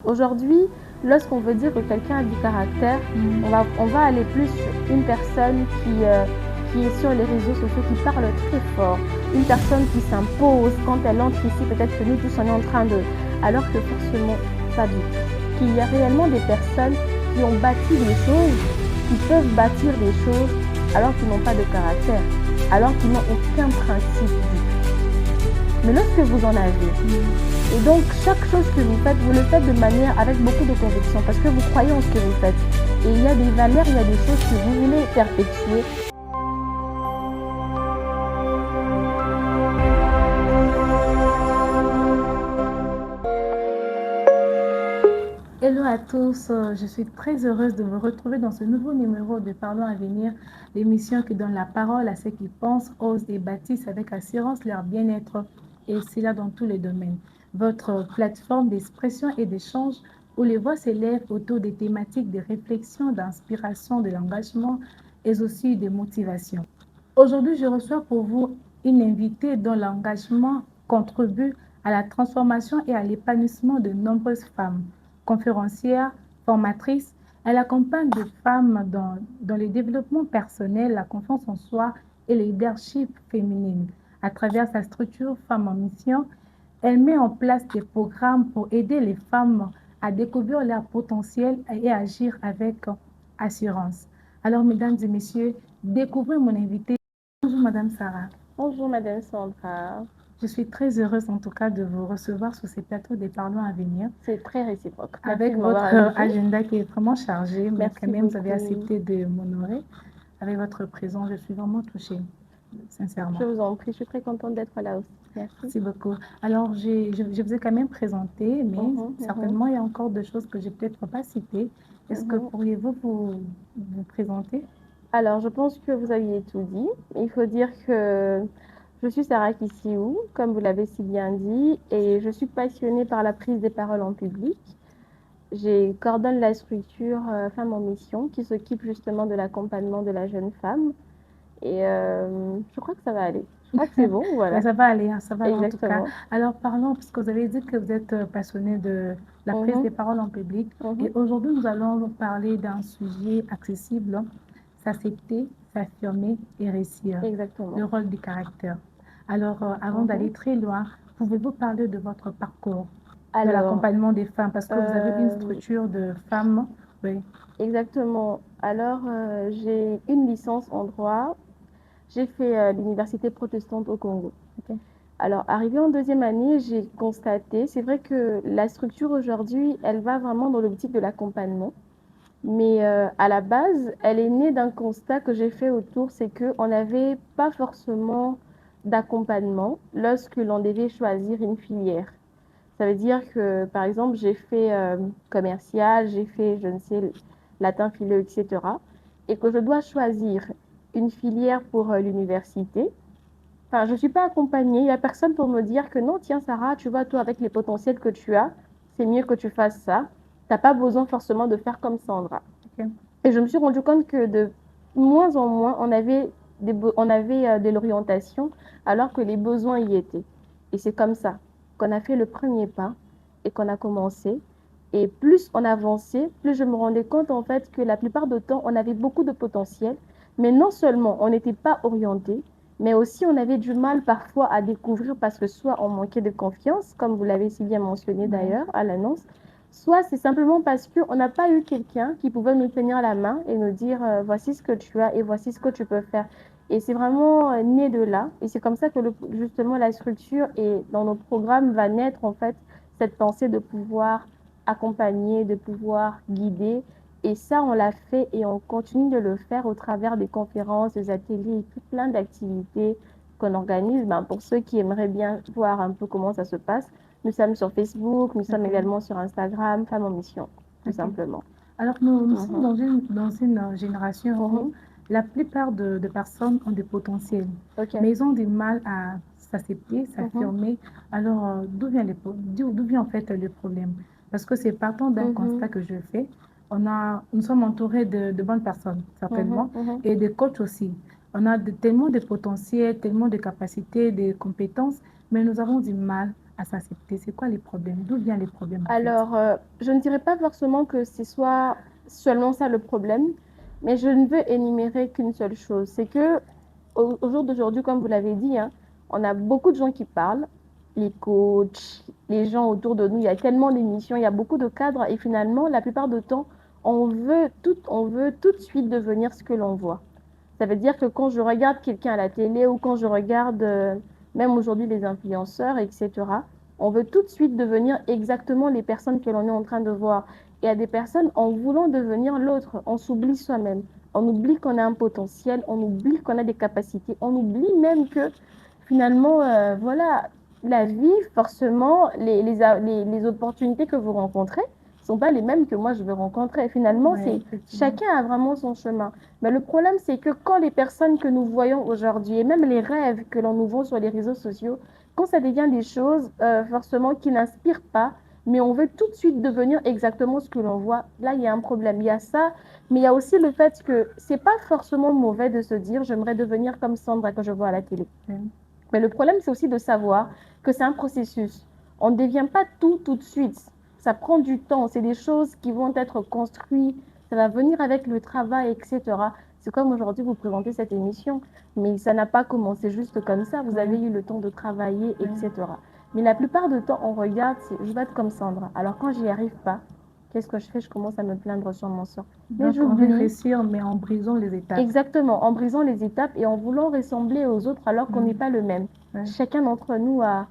Aujourd'hui, lorsqu'on veut dire que quelqu'un a du caractère, on va aller plus sur une personne qui est sur les réseaux sociaux, qui parle très fort, une personne qui s'impose quand elle entre ici, peut-être que nous tous on est en train de... Alors que forcément, pas du tout. Qu'il y a réellement des personnes qui ont bâti des choses, qui peuvent bâtir des choses, alors qu'ils n'ont pas de caractère, alors qu'ils n'ont aucun principe du tout. Mais lorsque vous en avez, et donc, chaque chose que vous faites, vous le faites de manière avec beaucoup de conviction parce que vous croyez en ce que vous faites. Et il y a des valeurs, il y a des choses que vous voulez perpétuer. Hello à tous, je suis très heureuse de vous retrouver dans ce nouveau numéro de Parlons à venir, l'émission qui donne la parole à ceux qui pensent, osent et bâtissent avec assurance leur bien-être, et cela dans tous les domaines. Votre plateforme d'expression et d'échange où les voix s'élèvent autour des thématiques de réflexion, d'inspiration, de l'engagement et aussi de motivation. Aujourd'hui, je reçois pour vous une invitée dont l'engagement contribue à la transformation et à l'épanouissement de nombreuses femmes. Conférencière, formatrice, elle accompagne des femmes dans le développement personnel, la confiance en soi et le leadership féminin. À travers sa structure Femmes en Mission, elle met en place des programmes pour aider les femmes à découvrir leur potentiel et à agir avec assurance. Alors, mesdames et messieurs, découvrez mon invité. Bonjour, Madame Sarah. Bonjour, Madame Sandra. Je suis très heureuse en tout cas de vous recevoir sur ces plateaux des Parlons à venir. C'est très réciproque. Avec votre agenda qui est vraiment chargé, mais quand même, vous avez accepté de m'honorer. Avec votre présence, je suis vraiment touchée, sincèrement. Je vous en prie, je suis très contente d'être là aussi. Merci beaucoup. Alors, je vous ai quand même présenté, mais certainement, il y a encore des choses que je n'ai peut-être pas citées. Est-ce que pourriez-vous vous présenter? Alors, je pense que vous aviez tout dit. Il faut dire que je suis Sarah Kissiou, comme vous l'avez si bien dit, et je suis passionnée par la prise des paroles en public. Je coordonne la structure Femmes en Mission qui s'occupe justement de l'accompagnement de la jeune femme. Et je crois que ça va aller. Je crois que c'est bon, voilà. Ça va aller, ça va aller en tout cas. Alors parlons, parce que vous avez dit que vous êtes passionnée de la prise des paroles en public. Et aujourd'hui, nous allons parler d'un sujet accessible, s'accepter, s'affirmer et réussir. Exactement. Le rôle du caractère. Alors, avant d'aller très loin, pouvez-vous parler de votre parcours, de l'accompagnement des femmes, parce que vous avez une structure de femmes. Oui. Exactement. Alors, j'ai une licence en droit. J'ai fait l'université protestante au Congo. Alors, arrivée en deuxième année, j'ai constaté, c'est vrai que la structure aujourd'hui, elle va vraiment dans l'optique de l'accompagnement. Mais à la base, elle est née d'un constat que j'ai fait autour, c'est qu'on n'avait pas forcément d'accompagnement lorsque l'on devait choisir une filière. Ça veut dire que, par exemple, j'ai fait commercial, j'ai fait, je ne sais, latin, philo, etc. Et que je dois choisir une filière pour l'université. Enfin, je ne suis pas accompagnée. Il n'y a personne pour me dire que non, tiens, Sarah, tu vois, toi, avec les potentiels que tu as, c'est mieux que tu fasses ça. Tu n'as pas besoin forcément de faire comme Sandra. Et je me suis rendu compte que de moins en moins, on avait de l'orientation alors que les besoins y étaient. Et c'est comme ça qu'on a fait le premier pas et qu'on a commencé. Et plus on avançait, plus je me rendais compte en fait que la plupart du temps, on avait beaucoup de potentiel, mais non seulement on n'était pas orienté, mais aussi on avait du mal parfois à découvrir parce que soit on manquait de confiance, comme vous l'avez si bien mentionné d'ailleurs à l'annonce, soit c'est simplement parce qu'on n'a pas eu quelqu'un qui pouvait nous tenir la main et nous dire voici ce que tu as et voici ce que tu peux faire. Et c'est vraiment né de là. Et c'est comme ça que justement la structure et dans nos programmes va naître en fait cette pensée de pouvoir accompagner, de pouvoir guider. Et ça, on l'a fait et on continue de le faire au travers des conférences, des ateliers et tout plein d'activités qu'on organise. Ben, pour ceux qui aimeraient bien voir un peu comment ça se passe, nous sommes sur Facebook, nous sommes également sur Instagram, Femmes en Mission, tout simplement. Alors, nous sommes dans une génération où la plupart de personnes ont des potentiels, mais ils ont du mal à s'accepter, s'affirmer. Alors, d'où vient en fait le problème? Parce que c'est partant d'un constat que je fais. Nous sommes entourés de bonnes personnes, certainement, et de coachs aussi. On a tellement de potentiel, tellement de capacités, de compétences, mais nous avons du mal à s'accepter? C'est quoi les problèmes? D'où viennent les problèmes en fait? Alors, je ne dirais pas forcément que ce soit seulement ça le problème, mais je ne veux énumérer qu'une seule chose. C'est que au jour d'aujourd'hui, comme vous l'avez dit, hein, on a beaucoup de gens qui parlent, les coachs, les gens autour de nous, il y a tellement d'émissions, il y a beaucoup de cadres, et finalement, la plupart du temps, on veut tout de suite devenir ce que l'on voit. Ça veut dire que quand je regarde quelqu'un à la télé ou quand je regarde même aujourd'hui les influenceurs, etc., on veut tout de suite devenir exactement les personnes que l'on est en train de voir. Et à des personnes, en voulant devenir l'autre, on s'oublie soi-même. On oublie qu'on a un potentiel, on oublie qu'on a des capacités, on oublie même que finalement, voilà, la vie, forcément, les opportunités que vous rencontrez ne sont pas les mêmes que moi je veux rencontrer. Finalement, Ouais, effectivement. chacun a vraiment son chemin. Mais le problème, c'est que quand les personnes que nous voyons aujourd'hui, et même les rêves que l'on nous vend sur les réseaux sociaux, quand ça devient des choses forcément qui n'inspirent pas, mais on veut tout de suite devenir exactement ce que l'on voit, là, il y a un problème. Il y a ça, mais il y a aussi le fait que c'est pas forcément mauvais de se dire j'aimerais devenir comme Sandra que je vois à la télé. Mais le problème, c'est aussi de savoir que c'est un processus. On ne devient pas tout de suite. Ça prend du temps. C'est des choses qui vont être construites. Ça va venir avec le travail, etc. C'est comme aujourd'hui, vous présentez cette émission, mais ça n'a pas commencé juste comme ça. Vous avez eu le temps de travailler, etc. Mais la plupart du temps, on regarde, je vais être comme Sandra. Alors quand j'y arrive pas, qu'est-ce que je fais? Je commence à me plaindre sur mon sort. Mais Donc, on veut j'oublie. réussir, mais en brisant les étapes. Exactement, en brisant les étapes et en voulant ressembler aux autres alors qu'on n'est pas le même. Ouais. Chacun d'entre nous a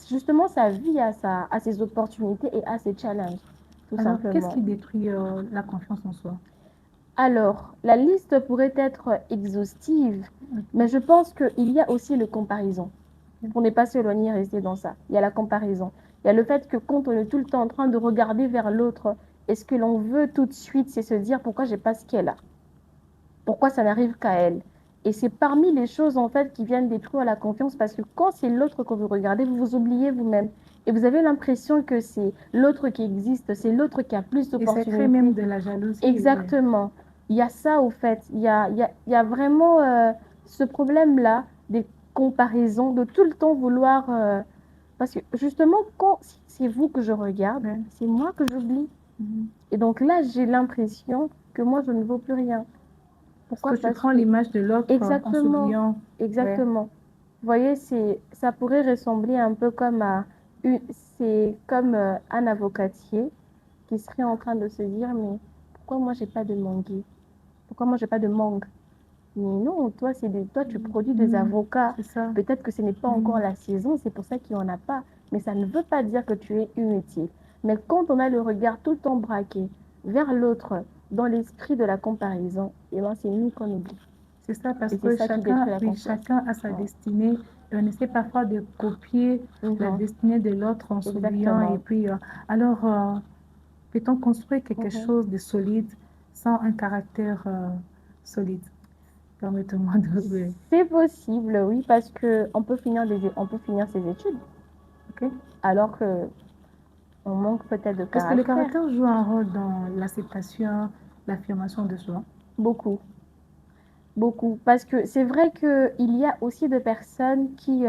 justement sa vie, a ses opportunités et a ses challenges, tout Alors, qu'est-ce simplement. qui détruit la confiance en soi? Alors, la liste pourrait être exhaustive, mais je pense qu'il y a aussi le comparaison. Pour ne pas s'éloigner et rester dans ça. Il y a la comparaison. Il y a le fait que quand on est tout le temps en train de regarder vers l'autre, et ce que l'on veut tout de suite, c'est se dire pourquoi j'ai pas ce qu'elle a. Pourquoi ça n'arrive qu'à elle? Et c'est parmi les choses en fait qui viennent détruire la confiance parce que quand c'est l'autre que vous regardez, vous vous oubliez vous-même. Et vous avez l'impression que c'est l'autre qui existe, c'est l'autre qui a plus Et ça crée même d'opportunités. de la jalousie. Exactement. Il y a ça au fait. Il y a vraiment ce problème-là des comparaisons, de tout le temps vouloir... parce que justement, quand c'est vous que je regarde, c'est moi que j'oublie. Et donc là, j'ai l'impression que moi, je ne vaux plus rien. Pourquoi? Parce que tu Parce prends que l'image de l'autre en exactement, s'oubliant. exactement. Vous voyez, ça pourrait ressembler un peu comme c'est comme un avocatier qui serait en train de se dire, mais pourquoi moi j'ai pas de mangue? Pourquoi moi j'ai pas de mangue? Mais non, toi toi tu produis des avocats. C'est ça. Peut-être que ce n'est pas encore la saison, c'est pour ça qu'il n'y en a pas. Mais ça ne veut pas dire que tu es inutile. Mais quand on a le regard tout le temps braqué vers l'autre, dans l'esprit de la comparaison, et ben c'est nous qu'on oublie. C'est ça, parce Et que c'est ça qui détruit la confiance. chacun a sa destinée et on essaie parfois de copier la Mhm. destinée de l'autre en s'oubliant. Exactement. Et puis, alors, peut-on construire quelque chose de solide sans un caractère solide? Permettez-moi de... C'est possible, oui, parce que on peut finir ses études, Ok. alors que on manque peut-être de Est-ce que le caractère. caractère joue un rôle dans l'acceptation, l'affirmation de soi? Beaucoup, beaucoup. Parce que c'est vrai qu'il y a aussi des personnes qui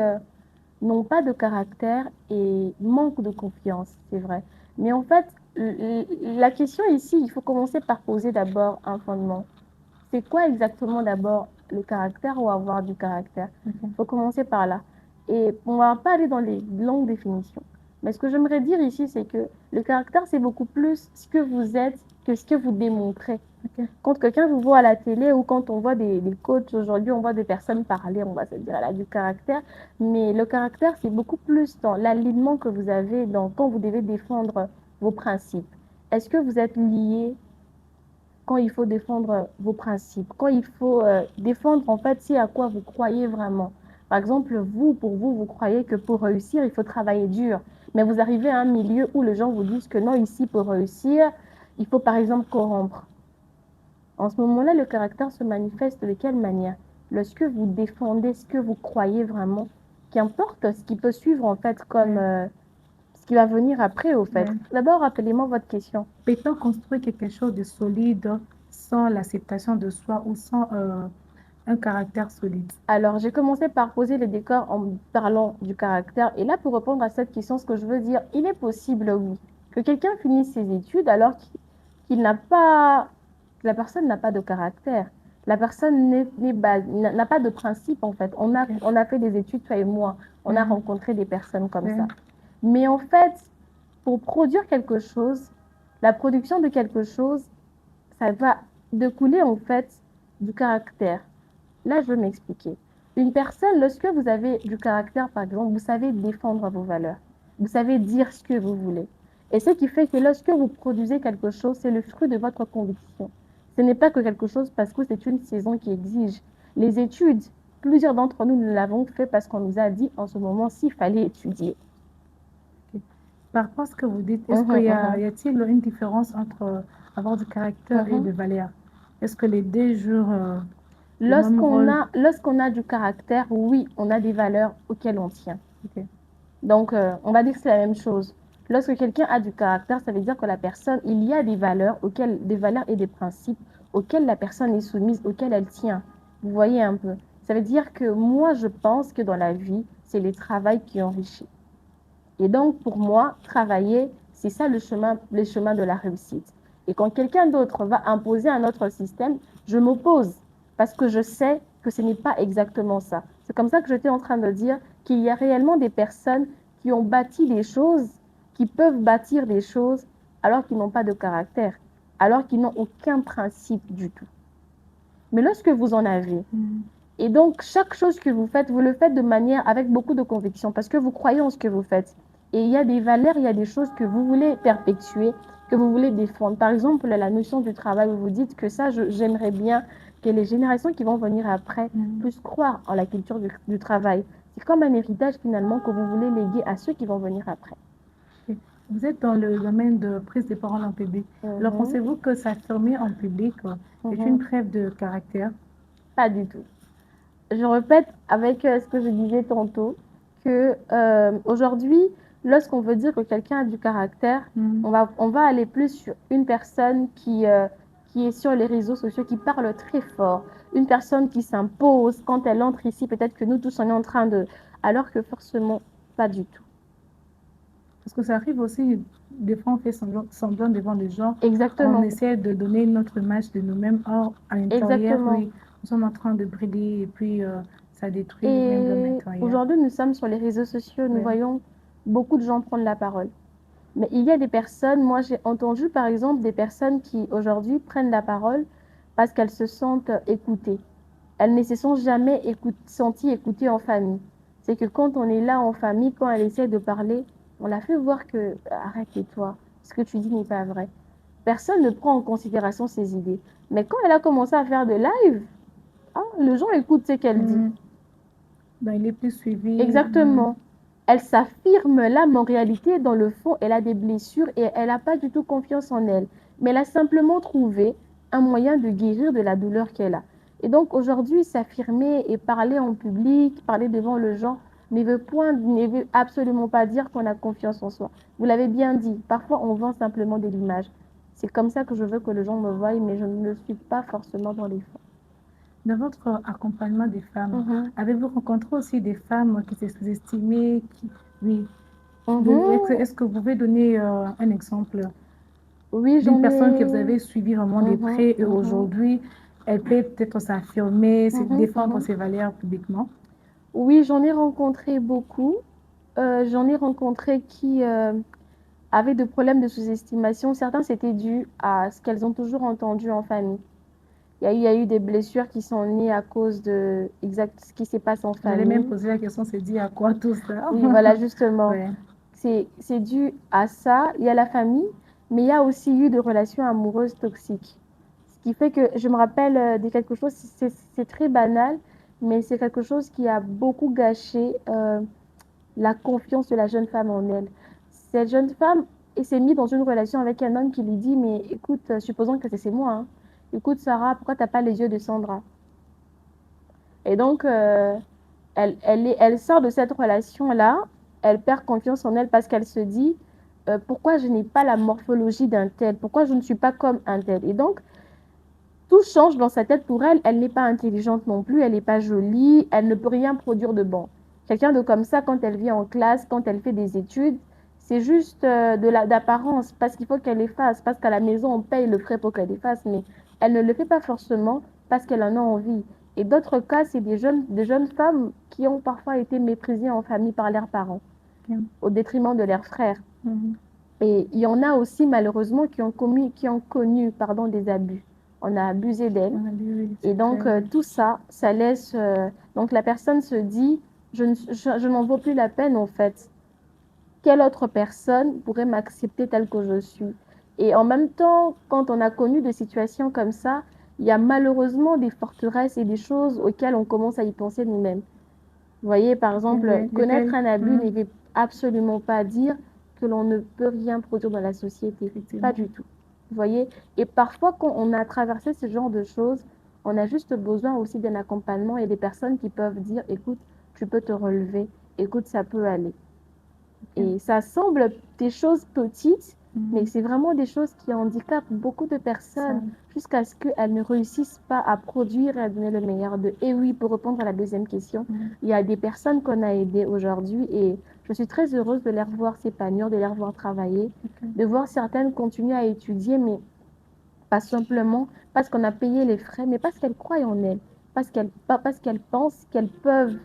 n'ont pas de caractère et manquent de confiance, c'est vrai. Mais en fait, la question ici, il faut commencer par poser d'abord un fondement. C'est quoi exactement d'abord le caractère ou avoir du caractère? Il faut commencer par là. Et on va pas aller dans les longues définitions. Mais ce que j'aimerais dire ici, c'est que le caractère, c'est beaucoup plus ce que vous êtes que ce que vous démontrez. Quand quelqu'un vous voit à la télé ou quand on voit des coachs aujourd'hui, on voit des personnes parler, on va se dire elle a du caractère. Mais le caractère, c'est beaucoup plus dans l'alignement que vous avez quand vous devez défendre vos principes. Est-ce que vous êtes lié quand il faut défendre vos principes, quand il faut défendre en fait c'est à quoi vous croyez vraiment. Par exemple, pour vous, vous croyez que pour réussir, il faut travailler dur. Mais vous arrivez à un milieu où les gens vous disent que non, ici, pour réussir, il faut par exemple corrompre. En ce moment-là, le caractère se manifeste de quelle manière? Lorsque vous défendez ce que vous croyez vraiment, qu'importe ce qui peut suivre en fait comme ce qui va venir après au fait. D'abord, rappelez-moi votre question. Peut-on construire quelque chose de solide sans l'acceptation de soi ou sans Un caractère solide. Alors, j'ai commencé par poser les décors en parlant du caractère. Et là, pour répondre à cette question, ce que je veux dire, il est possible, oui, que quelqu'un finisse ses études alors qu'il n'a pas, que la personne n'a pas de caractère. La personne n'a pas de principe, en fait. Ok. On a fait des études, toi et moi. On a Mhm. rencontré des personnes comme Oui. ça. Mais en fait, pour produire quelque chose, la production de quelque chose, ça va découler, en fait, du caractère. Là, je veux m'expliquer. Une personne, lorsque vous avez du caractère, par exemple, vous savez défendre vos valeurs. Vous savez dire ce que vous voulez. Et ce qui fait que lorsque vous produisez quelque chose, c'est le fruit de votre conviction. Ce n'est pas que quelque chose parce que c'est une saison qui exige. Les études, plusieurs d'entre nous, nous l'avons fait parce qu'on nous a dit en ce moment s'il fallait étudier. Ok. Par rapport à ce que vous dites, est-ce qu'il y a-t-il une différence entre avoir du caractère et de valeur? Est-ce que les deux jouent le même rôle? Lorsqu'on a du caractère, oui, on a des valeurs auxquelles on tient. Ok. Donc, on va dire que c'est la même chose. Lorsque quelqu'un a du caractère, ça veut dire que la personne, il y a des valeurs et des principes auxquels la personne est soumise, auxquels elle tient. Vous voyez un peu. Ça veut dire que moi, je pense que dans la vie, c'est le travail qui enrichit. Et donc, pour moi, travailler, c'est ça le chemin de la réussite. Et quand quelqu'un d'autre va imposer un autre système, je m'oppose parce que je sais que ce n'est pas exactement ça. C'est comme ça que j'étais en train de dire qu'il y a réellement des personnes qui ont bâti des choses, qui peuvent bâtir des choses alors qu'ils n'ont pas de caractère, alors qu'ils n'ont aucun principe du tout. Mais lorsque vous en avez, et donc chaque chose que vous le faites de manière avec beaucoup de conviction parce que vous croyez en ce que vous faites. Et il y a des valeurs, il y a des choses que vous voulez perpétuer, que vous voulez défendre. Par exemple, la notion du travail, vous vous dites que ça, j'aimerais bien que les générations qui vont venir après puissent croire en la culture du travail. C'est comme un héritage finalement que vous voulez léguer à ceux qui vont venir après. Ok. Vous êtes dans le domaine de prise de parole en public. Alors, pensez-vous que s'affirmer en public est une preuve de caractère? Pas du tout. Je répète avec ce que je disais tantôt, que aujourd'hui, lorsqu'on veut dire que quelqu'un a du caractère, on va aller plus sur une personne qui est sur les réseaux sociaux, qui parle très fort, une personne qui s'impose quand elle entre ici, peut-être que nous tous on est en train de... Alors que forcément, pas du tout. Parce que ça arrive aussi, des fois on fait semblant devant les gens, Exactement. on essaie de donner notre image de nous-mêmes, or à l'intérieur, Exactement. oui, nous sommes en train de briller et puis ça détruit même l'homme Et intérieur. aujourd'hui, nous sommes sur les réseaux sociaux, nous Oui. voyons beaucoup de gens prendre la parole. Mais il y a des personnes, moi j'ai entendu par exemple des personnes qui aujourd'hui prennent la parole parce qu'elles se sentent écoutées. Elles ne se sont jamais senties écoutées en famille. C'est que quand on est là en famille, quand elle essaie de parler, on la fait voir que arrête-toi, ce que tu dis n'est pas vrai. Personne ne prend en considération ses idées. Mais quand elle a commencé à faire de live, les gens écoutent ce qu'elle dit. Ben, il est plus suivi. Exactement. Elle s'affirme là, mais en réalité, dans le fond, elle a des blessures et elle n'a pas du tout confiance en elle. Mais elle a simplement trouvé un moyen de guérir de la douleur qu'elle a. Et donc aujourd'hui, s'affirmer et parler en public, parler devant le gens, ne veut absolument pas dire qu'on a confiance en soi. Vous l'avez bien dit, parfois on vend simplement de l'image. C'est comme ça que je veux que les gens me voient, mais je ne le suis pas forcément dans les faits. Dans votre accompagnement des femmes, avez-vous rencontré aussi des femmes qui se sous-estimaient Oui. Est-ce que vous pouvez donner un exemple d'une personne que vous avez suivie vraiment de près et aujourd'hui, elle peut peut-être s'affirmer, défendre ses valeurs publiquement? Oui, j'en ai rencontré beaucoup. J'en ai rencontré qui avaient des problèmes de sous-estimation. Certains, c'était dû à ce qu'elles ont toujours entendu en famille. Il y a eu des blessures qui sont nées à cause de ce qui s'est passé en famille. J'allais même poser la question, c'est dû à quoi tout ça? Oui, voilà, justement. Ouais. C'est dû à ça. Il y a la famille, mais il y a aussi eu des relations amoureuses toxiques. Ce qui fait que je me rappelle de quelque chose, c'est très banal, mais c'est quelque chose qui a beaucoup gâché la confiance de la jeune femme en elle. Cette jeune femme s'est mise dans une relation avec un homme qui lui dit, mais écoute, supposons que c'est moi, hein. Écoute Sarah, pourquoi t'as pas les yeux de Sandra? Et donc, elle sort de cette relation-là, elle perd confiance en elle parce qu'elle se dit, pourquoi je n'ai pas la morphologie d'un tel? Pourquoi je ne suis pas comme un tel? Et donc, tout change dans sa tête pour elle. Elle n'est pas intelligente non plus, elle n'est pas jolie, elle ne peut rien produire de bon. Quelqu'un de comme ça, quand elle vient en classe, quand elle fait des études, c'est juste d'apparence, parce qu'il faut qu'elle les fasse, parce qu'à la maison, on paye le frais pour qu'elle les fasse, mais elle ne le fait pas forcément parce qu'elle en a envie. Et d'autres cas, c'est des jeunes femmes qui ont parfois été méprisées en famille par leurs parents, Ok. au détriment de leurs frères. Mhm. Et il y en a aussi, malheureusement, qui ont connu, pardon, des abus. On a abusé d'elles. Oui, Et c'est donc, clair. tout ça, ça laisse... donc, la personne se dit, je n'en vaux plus la peine, en fait. Quelle autre personne pourrait m'accepter telle que je suis? Et en même temps, quand on a connu des situations comme ça, il y a malheureusement des forteresses et des choses auxquelles on commence à y penser nous-mêmes. Vous voyez, par exemple, Oui, connaître un abus Mhm. ne veut absolument pas dire que l'on ne peut rien produire dans la société. Pas Effectivement. du tout. Vous voyez? Et parfois, quand on a traversé ce genre de choses, on a juste besoin aussi d'un accompagnement et des personnes qui peuvent dire, écoute, tu peux te relever, écoute, ça peut aller. Ok. Et ça semble des choses petites, mais Mhm. c'est vraiment des choses qui handicapent beaucoup de Ça, personnes jusqu'à ce qu'elles ne réussissent pas à produire et à donner le meilleur d'eux. Et oui, pour répondre à la deuxième question, Mhm. il y a des personnes qu'on a aidées aujourd'hui et je suis très heureuse de les revoir s'épanouir, de les revoir travailler, Ok. de voir certaines continuer à étudier, mais pas simplement parce qu'on a payé les frais, mais parce qu'elles croient en elles, parce qu'elles pensent qu'elles peuvent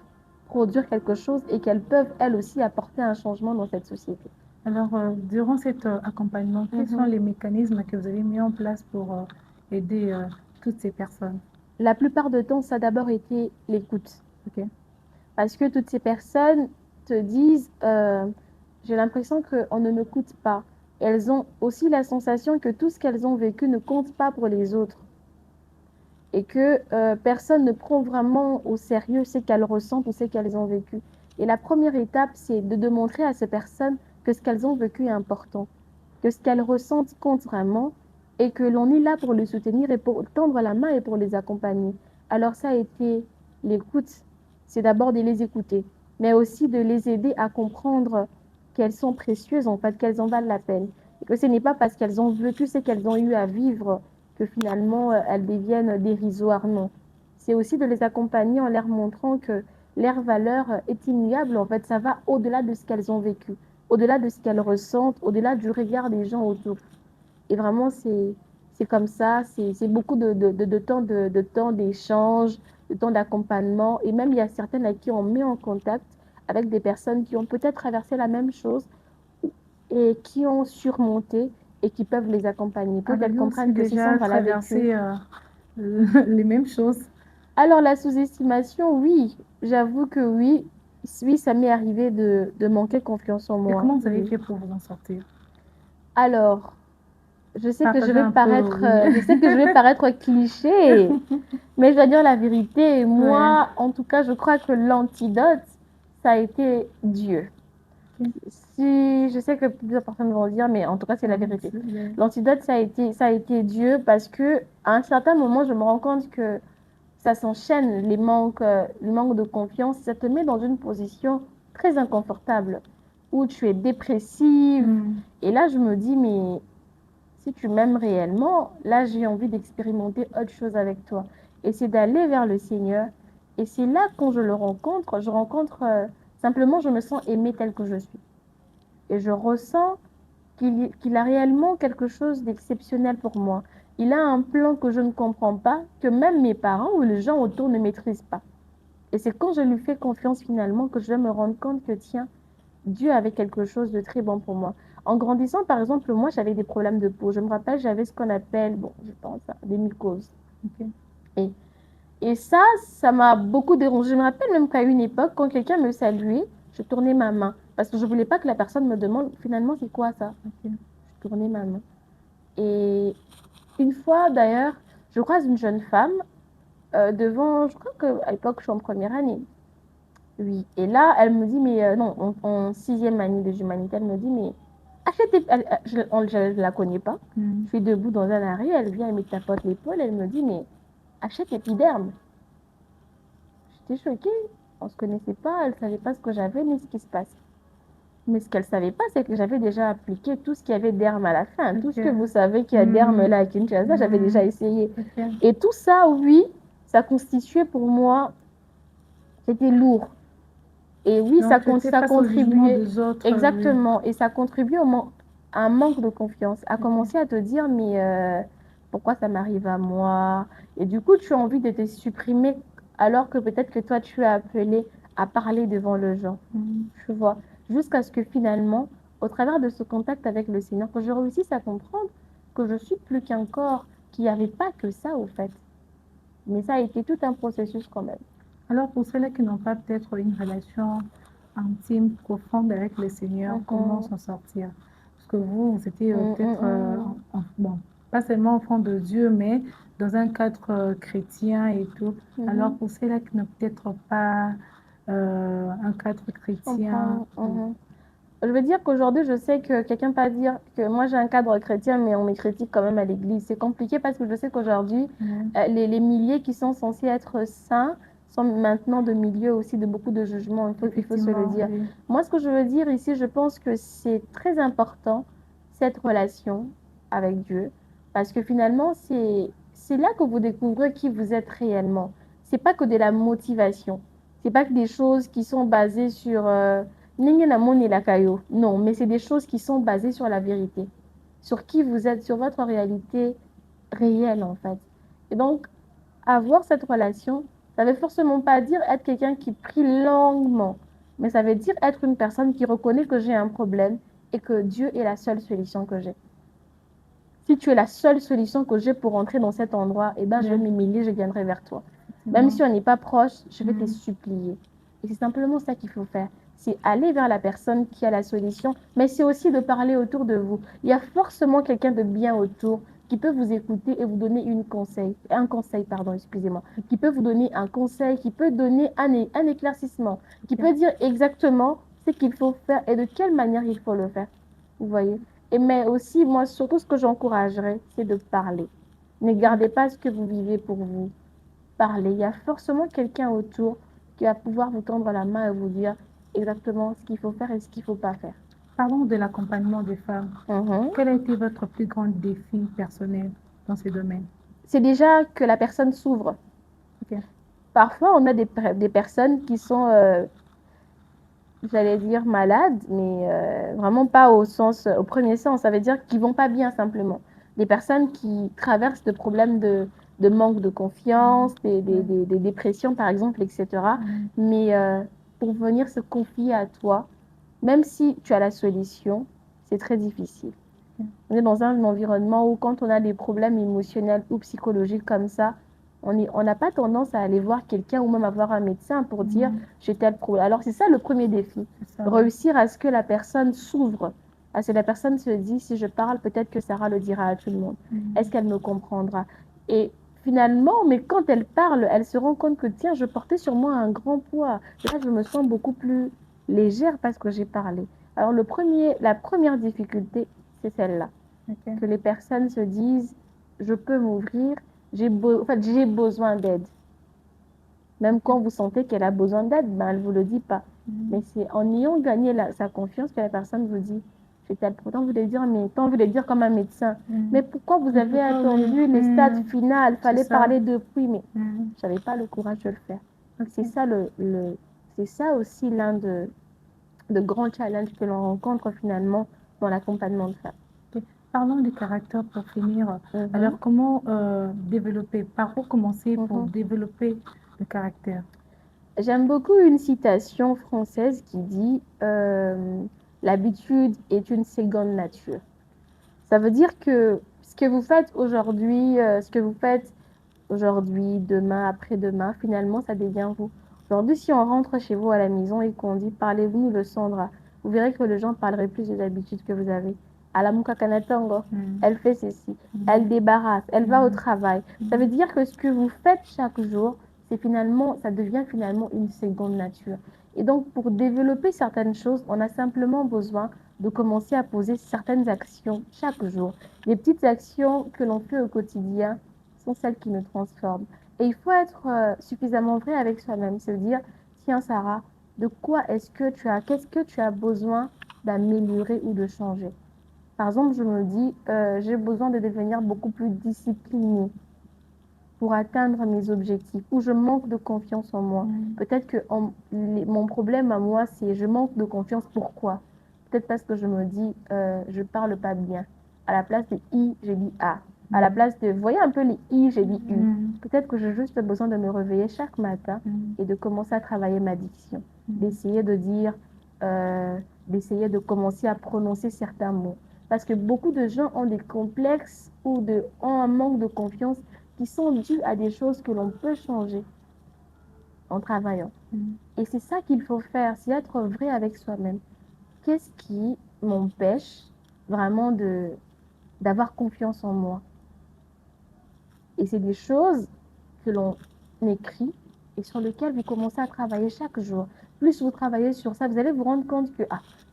produire quelque chose et qu'elles peuvent, elles aussi, apporter un changement dans cette société. Alors, durant cet accompagnement, quels sont Mhm. les mécanismes que vous avez mis en place pour aider toutes ces personnes? La plupart du temps, ça a d'abord été l'écoute. Ok. Parce que toutes ces personnes te disent, j'ai l'impression qu'on ne m'écoute pas. Elles ont aussi la sensation que tout ce qu'elles ont vécu ne compte pas pour les autres. Et que personne ne prend vraiment au sérieux ce qu'elles ressentent ou ce qu'elles ont vécu. Et la première étape, c'est de démontrer à ces personnes que ce qu'elles ont vécu est important, que ce qu'elles ressentent compte vraiment et que l'on est là pour les soutenir et pour tendre la main et pour les accompagner. Alors ça a été l'écoute, c'est d'abord de les écouter, mais aussi de les aider à comprendre qu'elles sont précieuses, en fait, qu'elles en valent la peine. Et que ce n'est pas parce qu'elles ont vécu ce qu'elles ont eu à vivre que finalement elles deviennent dérisoires, non. C'est aussi de les accompagner en leur montrant que leur valeur est immuable, en fait, ça va au-delà de ce qu'elles ont vécu, au-delà de ce qu'elles ressentent, au-delà du regard des gens autour. Et vraiment, c'est comme ça, c'est beaucoup de temps d'échange, de temps d'accompagnement. Et même, il y a certaines à qui on met en contact avec des personnes qui ont peut-être traversé la même chose et qui ont surmonté et qui peuvent les accompagner pour qu'elles Avez-vous aussi comprennent que si déjà Sandra l'a vécu. traversé les mêmes choses? Alors, la sous-estimation, oui, j'avoue que oui. Oui, ça m'est arrivé de manquer confiance en Et moi. comment vous avez Oui. fait pour vous en sortir? Alors, je sais que Partagez un peu, oui. je sais que je vais paraître cliché, mais je dois dire la vérité. Ouais. Moi, en tout cas, je crois que l'antidote, ça a été Dieu. Ok. Si, je sais que plusieurs personnes vont dire, mais en tout cas, c'est la vérité. Ouais. L'antidote, ça a été Dieu parce que à un certain moment, je me rends compte que ça s'enchaîne, le manque de confiance, ça te met dans une position très inconfortable où tu es dépressive. Hmm. Et là, je me dis, mais si tu m'aimes réellement, là, j'ai envie d'expérimenter autre chose avec toi. Et c'est d'aller vers le Seigneur. Et c'est là, quand je rencontre simplement, je me sens aimée telle que je suis. Et je ressens qu'il a réellement quelque chose d'exceptionnel pour moi. Il a un plan que je ne comprends pas, que même mes parents ou les gens autour ne maîtrisent pas. Et c'est quand je lui fais confiance finalement que je vais me rendre compte que, tiens, Dieu avait quelque chose de très bon pour moi. En grandissant, par exemple, moi, j'avais des problèmes de peau. Je me rappelle, j'avais ce qu'on appelle, bon, je pense, des mycoses. Ok. Et, et ça m'a beaucoup dérangée. Je me rappelle même qu'à une époque, quand quelqu'un me saluait, je tournais ma main. Parce que je ne voulais pas que la personne me demande, finalement, c'est quoi ça? Ok. Je tournais ma main. Et une fois, d'ailleurs, je croise une jeune femme devant, je crois qu'à l'époque, je suis en première année. Oui, et là, elle me dit, mais non, en sixième année des humanités, elle me dit, mais achète, je ne la connais pas. Hmm. Je suis debout dans un arrêt, elle vient, elle me tapote l'épaule, elle me dit, mais achète l'épiderme. J'étais choquée, on ne se connaissait pas, elle ne savait pas ce que j'avais ni ce qui se passe. Mais ce qu'elle savait pas, c'est que j'avais déjà appliqué tout ce qu'il y avait d'herbe à la fin. Tout ce Ok. que vous savez qu'il y a d'herbe là à Kinshasa, j'avais déjà essayé. Ok. Et tout ça, oui, ça constituait pour moi, c'était lourd. Et oui, Donc, tu étais ça face au jugement contribuait, des autres, oui. exactement, et ça contribuait à un manque de confiance, à commencer à te dire, mais pourquoi ça m'arrive à moi? Et du coup, tu as envie de te supprimer alors que peut-être que toi, tu es appelé à parler devant le gens, tu vois, jusqu'à ce que finalement, au travers de ce contact avec le Seigneur, que je réussisse à comprendre que je suis plus qu'un corps, qu'il n'y avait pas que ça, au fait. Mais ça a été tout un processus quand même. Alors, pour ceux-là qui n'ont pas peut-être une relation intime, profonde avec le Seigneur, comment Mhm. s'en sortir? Parce que vous étiez Mm, peut-être, mm, mm. bon, pas seulement enfant de Dieu, mais dans un cadre chrétien et tout. Alors, Mhm. pour ceux-là qui n'ont peut-être pas un cadre Je chrétien, comprends. Mhm. Je veux dire qu'aujourd'hui, je sais que quelqu'un peut dire que moi j'ai un cadre chrétien, mais on me critique quand même à l'église. C'est compliqué parce que je sais qu'aujourd'hui, les milliers qui sont censés être saints sont maintenant de milieux aussi de beaucoup de jugements. Il faut se le effectivement, dire. oui. Moi, ce que je veux dire ici, je pense que c'est très important, cette relation avec Dieu, parce que finalement, c'est là que vous découvrez qui vous êtes réellement. C'est pas que de la motivation. C'est pas que des choses qui sont basées sur non, mais c'est des choses qui sont basées sur la vérité, sur qui vous êtes, sur votre réalité réelle en fait. Et donc, avoir cette relation, ça ne veut forcément pas dire être quelqu'un qui prie longuement, mais ça veut dire être une personne qui reconnaît que j'ai un problème et que Dieu est la seule solution que j'ai. Si tu es la seule solution que j'ai pour entrer dans cet endroit, eh ben, je vais Oui, m'humilier, je viendrai vers toi. Même effectivement. si on n'est pas proche, je vais te supplier. Et c'est simplement ça qu'il faut faire. C'est aller vers la personne qui a la solution, mais c'est aussi de parler autour de vous. Il y a forcément quelqu'un de bien autour qui peut vous écouter et vous donner un conseil, pardon, excusez-moi, qui peut vous donner un conseil, qui peut donner un éclaircissement, qui Ok. peut dire exactement ce qu'il faut faire et de quelle manière il faut le faire. Vous voyez? Mais aussi, moi, surtout, ce que j'encouragerais, c'est de parler. Ne gardez pas ce que vous vivez pour vous. Parlez. Il y a forcément quelqu'un autour qui va pouvoir vous tendre la main et vous dire exactement ce qu'il faut faire et ce qu'il ne faut pas faire. Parlons de l'accompagnement des femmes. Mhm. Quel a été votre plus grand défi personnel dans ce domaine? C'est déjà que la personne s'ouvre. Ok. Parfois, on a des personnes qui sont, j'allais dire, malades, mais vraiment pas au premier sens. Ça veut dire qu'ils vont pas bien simplement. Des personnes qui traversent de problèmes de manque de confiance, des dépressions par exemple, etc. Mais pour venir se confier à toi, même si tu as la solution, c'est très difficile. On est dans un environnement où quand on a des problèmes émotionnels ou psychologiques comme ça, on n'a pas tendance à aller voir quelqu'un ou même à voir un médecin pour dire j'ai tel problème. Alors c'est ça le premier défi, C'est ça, ouais. réussir à ce que la personne s'ouvre, à ce que la personne se dise si je parle, peut-être que Sarah le dira à tout le monde. Est-ce qu'elle me comprendra? Et finalement, mais quand elle parle, elle se rend compte que tiens, je portais sur moi un grand poids. Là, je me sens beaucoup plus légère parce que j'ai parlé. Alors la première difficulté, c'est celle-là. Ok. Que les personnes se disent, je peux m'ouvrir, en fait, j'ai besoin d'aide. Même quand vous sentez qu'elle a besoin d'aide, ben, elle ne vous le dit pas. Mais c'est en ayant gagné sa confiance que la personne vous dit, pourtant vous voulez dire, mais tant vous voulez dire comme un médecin. Mais pourquoi vous Mais avez pourquoi, attendu oui. les stades finaux? Il C'est fallait ça. parler depuis, mais Mm. je n'avais pas le courage de le faire. C'est Ok. ça c'est ça aussi l'un de grands challenges que l'on rencontre finalement dans l'accompagnement de femmes. Ok. Parlons du caractère pour finir. Mhm, Alors, comment développer, par où commencer pour mhm. développer le caractère? J'aime beaucoup une citation française qui dit l'habitude est une seconde nature. Ça veut dire que ce que vous faites aujourd'hui, demain, après-demain, finalement, ça devient vous. Aujourd'hui, si on rentre chez vous à la maison et qu'on dit parlez-vous de Sandra, vous verrez que les gens parleraient plus des habitudes que vous avez. À la Mukakanatongo, elle fait ceci, elle débarrasse, elle va au travail. Ça veut dire que ce que vous faites chaque jour, ça devient finalement une seconde nature. Et donc, pour développer certaines choses, on a simplement besoin de commencer à poser certaines actions chaque jour. Les petites actions que l'on fait au quotidien sont celles qui nous transforment. Et il faut être suffisamment vrai avec soi-même, se dire, tiens Sarah, qu'est-ce que tu as besoin d'améliorer ou de changer. Par exemple, je me dis, j'ai besoin de devenir beaucoup plus disciplinée pour atteindre mes objectifs, ou je manque de confiance en moi. Peut-être que mon problème à moi, c'est je manque de confiance. Pourquoi? Peut-être parce que je me dis, je parle pas bien. À la place de I, j'ai dit A. À la place de, vous voyez un peu les I, j'ai dit U. Peut-être que j'ai juste besoin de me réveiller chaque matin et de commencer à travailler ma diction. D'essayer de dire, d'essayer de commencer à prononcer certains mots. Parce que beaucoup de gens ont des complexes ou ont un manque de confiance qui sont dus à des choses que l'on peut changer en travaillant. Et c'est ça qu'il faut faire, c'est être vrai avec soi-même. Qu'est-ce qui m'empêche vraiment d'avoir confiance en moi? Et c'est des choses que l'on écrit et sur lesquelles vous commencez à travailler chaque jour. Plus vous travaillez sur ça, vous allez vous rendre compte que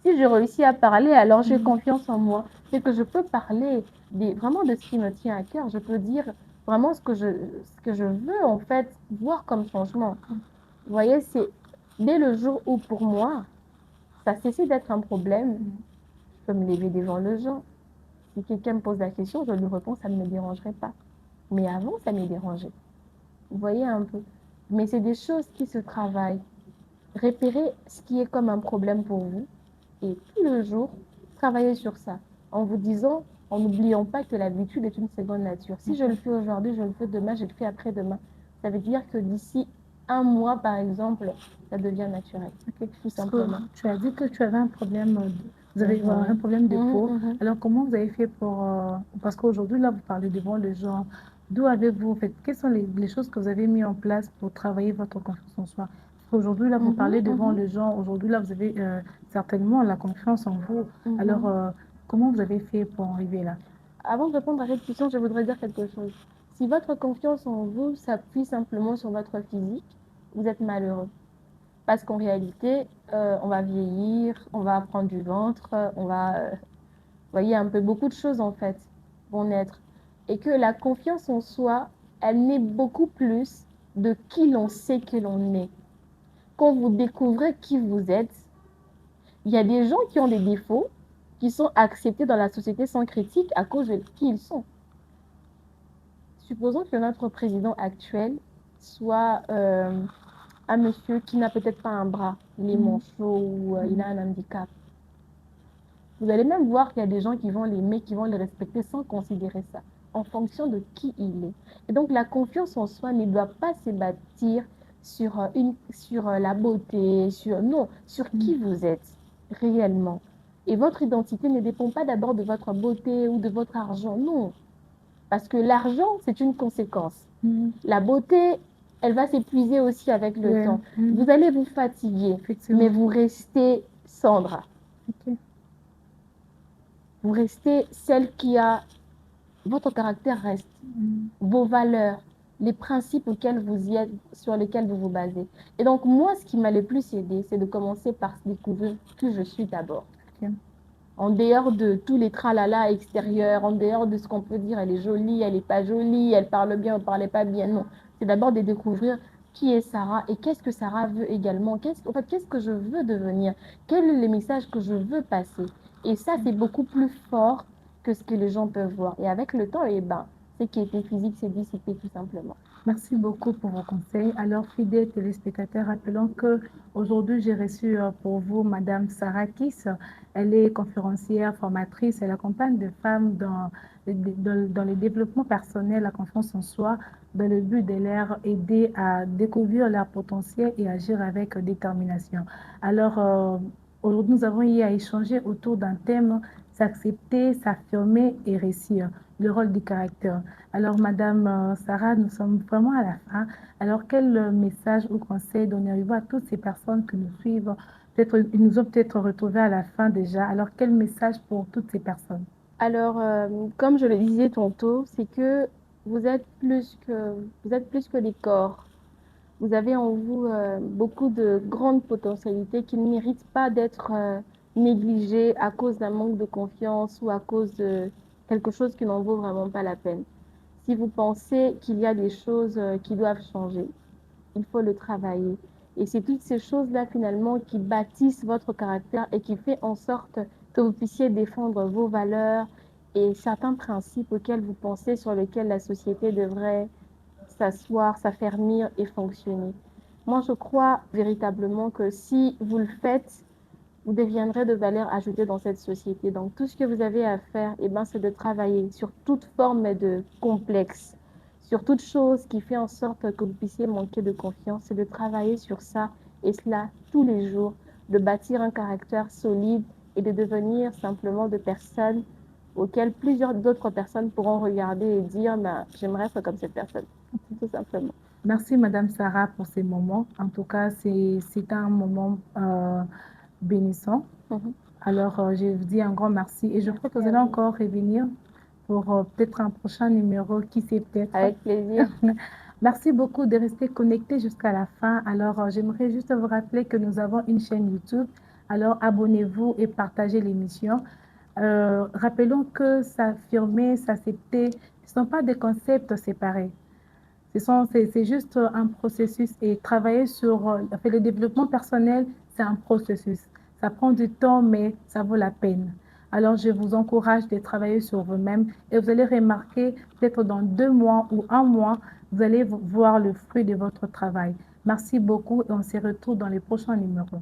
si j'ai réussi à parler, alors j'ai confiance en moi. C'est que je peux parler vraiment de ce qui me tient à cœur. Je peux dire vraiment ce que je veux en fait voir comme changement. Vous voyez, c'est dès le jour où pour moi, ça cessait d'être un problème, je peux me lever devant le gens. Si quelqu'un me pose la question, je lui réponds, ça ne me dérangerait pas. Mais avant, ça me dérangeait. Vous voyez un peu. Mais c'est des choses qui se travaillent. Repérez ce qui est comme un problème pour vous et tout le jour, travaillez sur ça en vous disant, en n'oubliant pas que l'habitude est une seconde nature. Si je le fais aujourd'hui, je le fais demain, je le fais après-demain. Ça veut dire que d'ici un mois, par exemple, ça devient naturel. Tout simplement. Tu as dit que tu avais un problème, vous avez un problème de peau. Alors, comment vous avez fait parce qu'aujourd'hui, là, vous parlez devant les gens. D'où avez-vous fait? Quelles sont les choses que vous avez mis en place pour travailler votre confiance en soi? Parce qu'aujourd'hui, là, vous parlez devant les gens. Aujourd'hui, là, vous avez certainement la confiance en vous. Alors, comment vous avez fait pour arriver là? Avant de répondre à cette question, je voudrais dire quelque chose. Si votre confiance en vous s'appuie simplement sur votre physique, vous êtes malheureux. Parce qu'en réalité, on va vieillir, on va prendre du ventre, on va, voyez, un peu beaucoup de choses en fait vont naître. Et que la confiance en soi, elle naît beaucoup plus de qui l'on sait que l'on est. Quand vous découvrez qui vous êtes, il y a des gens qui ont des défauts, qui sont acceptés dans la société sans critique à cause de qui ils sont. Supposons que notre président actuel soit un monsieur qui n'a peut-être pas un bras, il est manchot ou il a un handicap. Vous allez même voir qu'il y a des gens qui vont l'aimer, qui vont le respecter sans considérer ça, en fonction de qui il est. Et donc la confiance en soi ne doit pas se bâtir sur la beauté, sur qui vous êtes réellement. Et votre identité ne dépend pas d'abord de votre beauté ou de votre argent, non. Parce que l'argent, c'est une conséquence. La beauté, elle va s'épuiser aussi avec le temps. Vous allez vous fatiguer, mais vous restez Sandra. Vous restez celle qui a... Votre caractère reste. Vos valeurs, les principes sur lesquels vous vous basez. Et donc, moi, ce qui m'a le plus aidé, c'est de commencer par découvrir qui je suis d'abord. En dehors de tous les tralala extérieurs, en dehors de ce qu'on peut dire, elle est jolie, elle n'est pas jolie, elle parle bien, elle ne parle pas bien. Non, c'est d'abord de découvrir qui est Sarah et qu'est-ce que Sarah veut également. Qu'est-ce que je veux devenir? Quel est le message que je veux passer? Et ça, c'est beaucoup plus fort que ce que les gens peuvent voir. Et avec le temps, ce qui était physique s'est dissipé tout simplement. Merci beaucoup pour vos conseils. Alors, fidèles téléspectateurs, rappelons que aujourd'hui j'ai reçu pour vous Madame Sarah Kiss. Elle est conférencière, formatrice. Elle accompagne des femmes dans le développement personnel, la confiance en soi, dans le but de leur aider à découvrir leur potentiel et agir avec détermination. Alors, aujourd'hui, nous avons eu à échanger autour d'un thème, s'accepter, s'affirmer et réussir, le rôle du caractère. Alors, Madame Sarah, nous sommes vraiment à la fin. Alors, quel message ou conseil donneriez-vous à toutes ces personnes qui nous suivent? Peut-être, ils nous ont peut-être retrouvés à la fin déjà. Alors, quel message pour toutes ces personnes? Alors, comme je le disais tantôt, c'est que vous êtes plus que des corps. Vous avez en vous beaucoup de grandes potentialités qui ne méritent pas d'être négligées à cause d'un manque de confiance ou à cause de quelque chose qui n'en vaut vraiment pas la peine. Si vous pensez qu'il y a des choses qui doivent changer, il faut le travailler. Et c'est toutes ces choses-là finalement qui bâtissent votre caractère et qui fait en sorte que vous puissiez défendre vos valeurs et certains principes auxquels vous pensez, sur lesquels la société devrait s'asseoir, s'affermir et fonctionner. Moi, je crois véritablement que si vous le faites, vous deviendrez de valeur ajoutée dans cette société. Donc, tout ce que vous avez à faire, eh ben, c'est de travailler sur toute forme de complexe, sur toute chose qui fait en sorte que vous puissiez manquer de confiance, c'est de travailler sur ça, et cela tous les jours, de bâtir un caractère solide et de devenir simplement de personnes auxquelles plusieurs d'autres personnes pourront regarder et dire, ben, j'aimerais être comme cette personne, tout simplement. Merci, Madame Sarah, pour ces moments. En tout cas, c'est un moment bénissant. Mhm. Alors, je vous dis un grand merci et je crois que vous allez encore revenir pour peut-être un prochain numéro, qui sait peut-être. Avec plaisir. Merci beaucoup de rester connecté jusqu'à la fin. Alors, j'aimerais juste vous rappeler que nous avons une chaîne YouTube. Alors, abonnez-vous et partagez l'émission. Rappelons que s'affirmer, s'accepter, ce ne sont pas des concepts séparés. C'est juste un processus et travailler sur le développement personnel, c'est un processus. Ça prend du temps, mais ça vaut la peine. Alors, je vous encourage de travailler sur vous-même et vous allez remarquer, peut-être dans 2 mois ou un mois, vous allez voir le fruit de votre travail. Merci beaucoup et on se retrouve dans les prochains numéros.